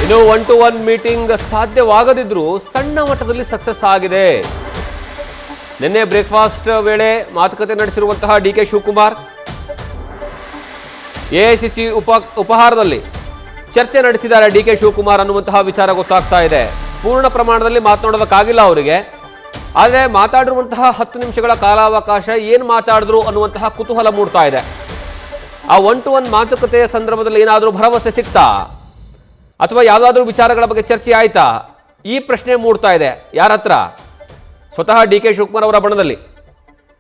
ಇನ್ನು 1-to-1 meeting ಸಾಧ್ಯವಾಗದಿದ್ರೂ ಸಣ್ಣ ಮಟ್ಟದಲ್ಲಿ ಸಕ್ಸಸ್ ಆಗಿದೆ. ನಿನ್ನೆ ಬ್ರೇಕ್ಫಾಸ್ಟ್ ವೇಳೆ ಮಾತುಕತೆ ನಡೆಸಿರುವಂತಹ ಡಿ.ಕೆ. ಶಿವಕುಮಾರ್ ಎಐಸಿಸಿ ಉಪಹಾರದಲ್ಲಿ ಚರ್ಚೆ ನಡೆಸಿದ್ದಾರೆ ಡಿ.ಕೆ. ಶಿವಕುಮಾರ್ ಅನ್ನುವಂತಹ ವಿಚಾರ ಗೊತ್ತಾಗ್ತಾ ಇದೆ. ಪೂರ್ಣ ಪ್ರಮಾಣದಲ್ಲಿ ಮಾತನಾಡೋದಕ್ಕಾಗಿಲ್ಲ ಅವರಿಗೆ, ಆದರೆ ಮಾತಾಡಿರುವಂತಹ 10 ನಿಮಿಷಗಳ ಕಾಲಾವಕಾಶ ಏನು ಮಾತಾಡಿದ್ರು ಅನ್ನುವಂತಹ ಕುತೂಹಲ ಮೂಡ್ತಾ ಇದೆ. ಆ 1-to-1 ಮಾತುಕತೆಯ ಸಂದರ್ಭದಲ್ಲಿ ಏನಾದರೂ ಭರವಸೆ ಸಿಗ್ತಾ ಅಥವಾ ಯಾವುದಾದ್ರೂ ವಿಚಾರಗಳ ಬಗ್ಗೆ ಚರ್ಚೆ ಆಯ್ತಾ, ಈ ಪ್ರಶ್ನೆ ಮೂಡ್ತಾ ಇದೆ ಯಾರ ಹತ್ರ? ಸ್ವತಃ ಡಿ.ಕೆ. ಶಿವಕುಮಾರ್ ಅವರ ಬಣದಲ್ಲಿ.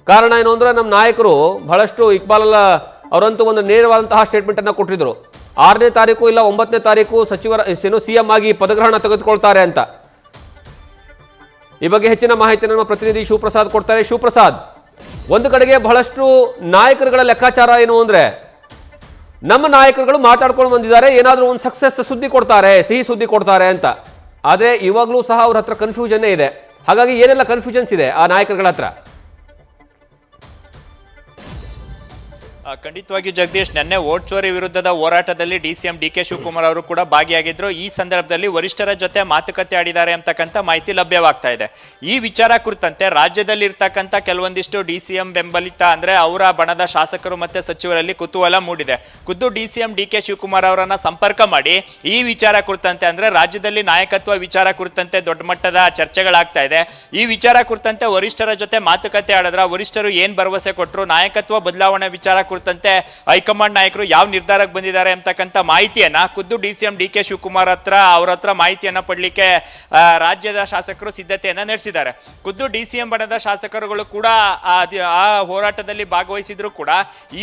ಕಾರಣ ಏನು ಅಂದರೆ, ನಮ್ಮ ನಾಯಕರು ಬಹಳಷ್ಟು ಇಕ್ಬಾಲ್ ಅವರಂತೂ ಒಂದು ನೇರವಾದಂತಹ ಸ್ಟೇಟ್ಮೆಂಟನ್ನು ಕೊಟ್ಟಿದ್ರು. 6ನೇ ತಾರೀಕು ಇಲ್ಲ 9ನೇ ತಾರೀಕು ಸಚಿವರ CM ಆಗಿ ಪದಗ್ರಹಣ ತೆಗೆದುಕೊಳ್ತಾರೆ ಅಂತ. ಈ ಬಗ್ಗೆ ಹೆಚ್ಚಿನ ಮಾಹಿತಿ ನಮ್ಮ ಪ್ರತಿನಿಧಿ ಶಿವಪ್ರಸಾದ್ ಕೊಡ್ತಾರೆ. ಶಿವಪ್ರಸಾದ್, ಒಂದು ಕಡೆಗೆ ಬಹಳಷ್ಟು ನಾಯಕರುಗಳ ಲೆಕ್ಕಾಚಾರ ಏನು ಅಂದರೆ, ನಮ್ಮ ನಾಯಕರುಗಳು ಮಾತಾಡ್ಕೊಂಡು ಬಂದಿದ್ದಾರೆ, ಏನಾದರೂ ಒಂದು ಸಕ್ಸಸ್ ಸುದ್ದಿ ಕೊಡ್ತಾರೆ, ಸಿಹಿ ಸುದ್ದಿ ಕೊಡ್ತಾರೆ ಅಂತ. ಆದರೆ ಇವಾಗಲೂ ಸಹ ಅವ್ರ ಹತ್ರ ಕನ್ಫ್ಯೂಷನ್ನೇ ಇದೆ. ಹಾಗಾಗಿ ಏನೆಲ್ಲ ಕನ್ಫ್ಯೂಷನ್ಸ್ ಇದೆ ಆ ನಾಯಕರುಗಳ ಹತ್ರ? ಖಂಡಿತವಾಗಿಯೂ ಜಗದೀಶ್, ನಿನ್ನೆ ವೋಟ್ ಚೋರಿ ವಿರುದ್ಧದ ಹೋರಾಟದಲ್ಲಿ DCM ಡಿ.ಕೆ. ಶಿವಕುಮಾರ್ ಅವರು ಕೂಡ ಭಾಗಿಯಾಗಿದ್ರು. ಈ ಸಂದರ್ಭದಲ್ಲಿ ವರಿಷ್ಠರ ಜೊತೆ ಮಾತುಕತೆ ಆಡಿದ್ದಾರೆ ಅಂತಕ್ಕಂಥ ಮಾಹಿತಿ ಲಭ್ಯವಾಗ್ತಾ ಇದೆ. ಈ ವಿಚಾರ ಕುರಿತಂತೆ ರಾಜ್ಯದಲ್ಲಿ ಇರ್ತಕ್ಕಂಥ ಕೆಲವೊಂದಿಷ್ಟು DCM ಬೆಂಬಲಿತ ಅಂದ್ರೆ ಅವರ ಬಣದ ಶಾಸಕರು ಮತ್ತೆ ಸಚಿವರಲ್ಲಿ ಕುತೂಹಲ ಮೂಡಿದೆ. ಖುದ್ದು DCM ಡಿ.ಕೆ. ಶಿವಕುಮಾರ್ ಅವರನ್ನ ಸಂಪರ್ಕ ಮಾಡಿ ಈ ವಿಚಾರ ಕುರಿತಂತೆ ಅಂದ್ರೆ ರಾಜ್ಯದಲ್ಲಿ ನಾಯಕತ್ವ ವಿಚಾರ ಕುರಿತಂತೆ ದೊಡ್ಡ ಮಟ್ಟದ ಚರ್ಚೆಗಳಾಗ್ತಾ ಇದೆ. ಈ ವಿಚಾರ ಕುರಿತಂತೆ ವರಿಷ್ಠರ ಜೊತೆ ಮಾತುಕತೆ ಆಡಿದ್ರ ವರಿಷ್ಠರು ಏನ್ ಭರವಸೆ ಕೊಟ್ಟರು, ನಾಯಕತ್ವ ಬದಲಾವಣೆ ವಿಚಾರ ಕುರಿತಂತೆ ಹೈಕಮಾಂಡ್ ನಾಯಕರು ಯಾವ ನಿರ್ಧಾರಕ್ಕೆ ಬಂದಿದ್ದಾರೆ ಅಂತಕ್ಕಂಥ ಮಾಹಿತಿಯನ್ನ ಖುದ್ದು DCM ಡಿ.ಕೆ. ಶಿವಕುಮಾರ್ ಅವ್ರ ಹತ್ರ ಮಾಹಿತಿಯನ್ನ ಪಡ್ಲಿಕ್ಕೆ ರಾಜ್ಯದ ಶಾಸಕರು ಸಿದ್ಧತೆಯನ್ನ ನಡೆಸಿದ್ದಾರೆ. ಖುದ್ದು DCM ಬಣದ ಶಾಸಕರುಗಳು ಕೂಡ ಆ ಹೋರಾಟದಲ್ಲಿ ಭಾಗವಹಿಸಿದ್ರು ಕೂಡ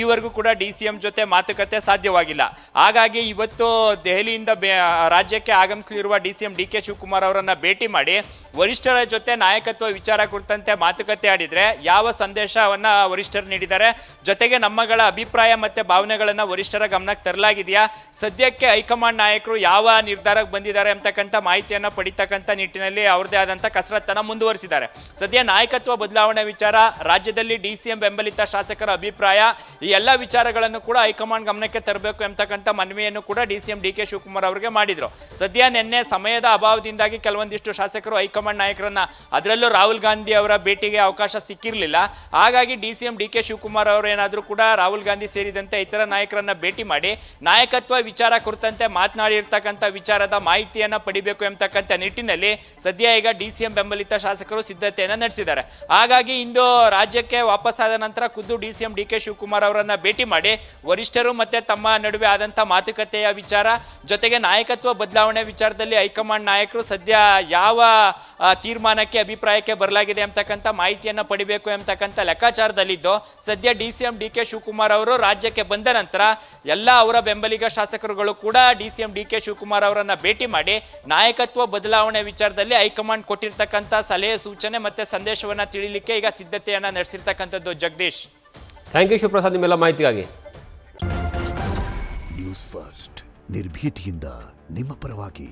ಈವರೆಗೂ ಕೂಡ DCM ಜೊತೆ ಮಾತುಕತೆ ಸಾಧ್ಯವಾಗಿಲ್ಲ. ಹಾಗಾಗಿ ಇವತ್ತು ದೆಹಲಿಯಿಂದ ರಾಜ್ಯಕ್ಕೆ ಆಗಮಿಸಲಿರುವ DCM ಡಿ.ಕೆ. ಶಿವಕುಮಾರ್ ಅವರನ್ನ ಭೇಟಿ ಮಾಡಿ ವರಿಷ್ಠರ ಜೊತೆ ನಾಯಕತ್ವ ವಿಚಾರ ಕುರಿತಂತೆ ಮಾತುಕತೆ ಆಡಿದ್ರೆ ಯಾವ ಸಂದೇಶವನ್ನ ವರಿಷ್ಠರು ನೀಡಿದ್ದಾರೆ, ಜೊತೆಗೆ ನಮ್ಮಗಳ ಅಭಿಪ್ರಾಯ ಮತ್ತೆ ಭಾವನೆಗಳನ್ನ ವರಿಷ್ಠರ ಗಮನಕ್ಕೆ ತರಲಾಗಿದೆಯಾ, ಸದ್ಯಕ್ಕೆ ಹೈಕಮಾಂಡ್ ನಾಯಕರು ಯಾವ ನಿರ್ಧಾರಕ್ಕೆ ಬಂದಿದ್ದಾರೆ ಅಂತಕ್ಕಂಥ ಮಾಹಿತಿಯನ್ನ ಪಡಿತಕ್ಕಂಥ ನಿಟ್ಟಿನಲ್ಲಿ ಅವ್ರದೇ ಆದಂಥ ಕಸರತ್ತನ್ನ ಮುಂದುವರಿಸಿದ್ದಾರೆ. ಸದ್ಯ ನಾಯಕತ್ವ ಬದಲಾವಣೆ ವಿಚಾರ, ರಾಜ್ಯದಲ್ಲಿ DCM ಬೆಂಬಲಿತ ಶಾಸಕರ ಅಭಿಪ್ರಾಯ, ಈ ಎಲ್ಲ ವಿಚಾರಗಳನ್ನು ಕೂಡ ಹೈಕಮಾಂಡ್ ಗಮನಕ್ಕೆ ತರಬೇಕು ಎಂಬತಕ್ಕಂಥ ಮನವಿಯನ್ನು ಕೂಡ DCM ಡಿ.ಕೆ. ಶಿವಕುಮಾರ್ ಅವರಿಗೆ ಮಾಡಿದ್ರು. ಸದ್ಯ ನಿನ್ನೆ ಸಮಯದ ಅಭಾವದಿಂದಾಗಿ ಕೆಲವೊಂದಿಷ್ಟು ಶಾಸಕರು ಹೈಕಮಾಂಡ್ ನಾಯಕರನ್ನ, ಅದರಲ್ಲೂ ರಾಹುಲ್ ಗಾಂಧಿ ಅವರ ಭೇಟಿಗೆ ಅವಕಾಶ ಸಿಕ್ಕಿರಲಿಲ್ಲ. ಹಾಗಾಗಿ DCM ಡಿ.ಕೆ. ಶಿವಕುಮಾರ್ ಅವರು ಏನಾದರೂ ಕೂಡ ರಾಹುಲ್ ಗಾಂಧಿ ಸೇರಿದಂತೆ ಇತರ ನಾಯಕರನ್ನ ಭೇಟಿ ಮಾಡಿ ನಾಯಕತ್ವ ವಿಚಾರ ಕುರಿತಂತೆ ಮಾತನಾಡಿರ್ತಕ್ಕಂಥ ವಿಚಾರದ ಮಾಹಿತಿಯನ್ನ ಪಡಿಬೇಕು ಎಂಬತಕ್ಕಂಥ ನಿಟ್ಟಿನಲ್ಲಿ ಸದ್ಯ ಈಗ DCM ಬೆಂಬಲಿತ ಶಾಸಕರು ಸಿದ್ಧತೆಯನ್ನ ನಡೆಸಿದ್ದಾರೆ. ಹಾಗಾಗಿ ಇಂದು ರಾಜ್ಯಕ್ಕೆ ವಾಪಸ್ಸಾದ ನಂತರ ಖುದ್ದು DCM ಡಿ.ಕೆ. ಶಿವಕುಮಾರ್ ಅವರನ್ನ ಭೇಟಿ ಮಾಡಿ ವರಿಷ್ಠರು ಮತ್ತೆ ತಮ್ಮ ನಡುವೆ ಆದಂಥ ಮಾತುಕತೆಯ ವಿಚಾರ, ಜೊತೆಗೆ ನಾಯಕತ್ವ ಬದಲಾವಣೆ ವಿಚಾರದಲ್ಲಿ ಹೈಕಮಾಂಡ್ ನಾಯಕರು ಸದ್ಯ ಯಾವ ತೀರ್ಮಾನಕ್ಕೆ ಅಭಿಪ್ರಾಯಕ್ಕೆ ಬರಲಾಗಿದೆ ಎಂಬತಕ್ಕಂಥ ಮಾಹಿತಿಯನ್ನ ಪಡಿಬೇಕು ಎಂಬತಕ್ಕಂಥ ಲೆಕ್ಕಾಚಾರದಲ್ಲಿದ್ದು, ಸದ್ಯ DCM ಡಿ.ಕೆ. ಶಿವಕುಮಾರ್ ಅವರು ರಾಜ್ಯಕ್ಕೆ ಬಂದ ನಂತರ ಎಲ್ಲ ಅವರ ಬೆಂಬಲಿಗ ಶಾಸಕರುಗಳು ಕೂಡ DCM ಡಿ.ಕೆ. ಶಿವಕುಮಾರ್ ಅವರನ್ನ ಭೇಟಿ ಮಾಡಿ ನಾಯಕತ್ವ ಬದಲಾವಣೆ ವಿಚಾರದಲ್ಲಿ ಹೈಕಮಾಂಡ್ ಕೊಟ್ಟಿರ್ತಕ್ಕಂಥ ಸಲಹೆ ಸೂಚನೆ ಮತ್ತೆ ಸಂದೇಶವನ್ನ ತಿಳಿಲಿಕ್ಕೆ ಈಗ ಸಿದ್ಧತೆಯನ್ನ ನಡೆಸಿರ್ತಕ್ಕಂಥದ್ದು. ಜಗದೀಶ್, ಥ್ಯಾಂಕ್ ಯು ಶಿವಪ್ರಸಾದ್ ನಿಮ್ಮೆಲ್ಲ ಮಾಹಿತಿಗಾಗಿ. ನ್ಯೂಸ್ ಫಸ್ಟ್, ನಿರ್ಭೀತಿಯಿಂದ ನಿಮ್ಮ ಪರವಾಗಿ.